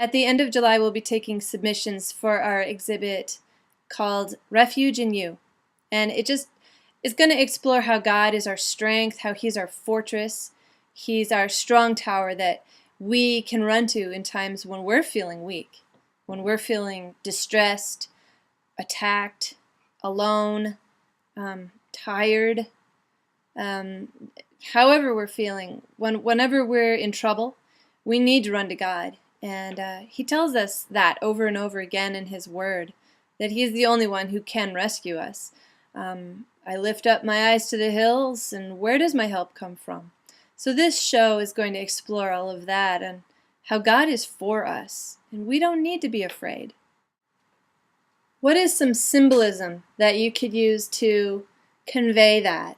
At the end of July, we'll be taking submissions for our exhibit called Refuge in You. And it just is going to explore how God is our strength, how He's our fortress. He's our strong tower that we can run to in times when we're feeling weak, when we're feeling distressed, attacked, alone, tired, however we're feeling. Whenever we're in trouble, we need to run to God. And He tells us that over and over again in His Word, that He's the only one who can rescue us. I lift up my eyes to the hills, and where does my help come from? So this show is going to explore all of that and how God is for us, and we don't need to be afraid. What is some symbolism that you could use to convey that?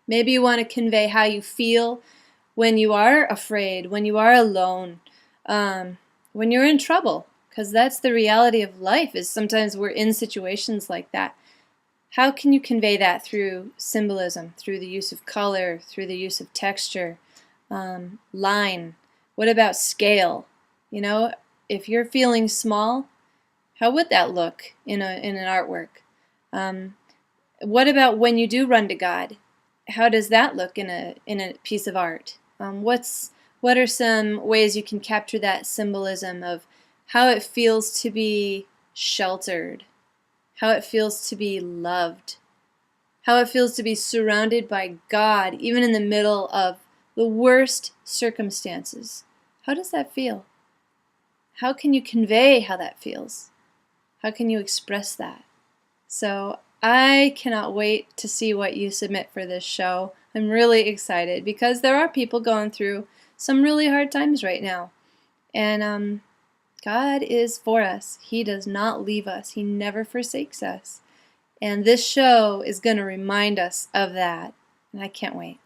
Maybe you want to convey how you feel when you are afraid, when you are alone, when you're in trouble, because that's the reality of life, is sometimes we're in situations like that. How can you convey that through symbolism, through the use of color, through the use of texture, line? What about scale? You know, if you're feeling small, how would that look in an artwork? What about when you do run to God? How does that look in a piece of art? What are some ways you can capture that symbolism of how it feels to be sheltered, how it feels to be loved, how it feels to be surrounded by God, even in the middle of the worst circumstances? How does that feel? How can you convey how that feels? How can you express that? So I cannot wait to see what you submit for this show. I'm really excited because there are people going through some really hard times right now. And God is for us. He does not leave us. He never forsakes us. And this show is going to remind us of that. And I can't wait.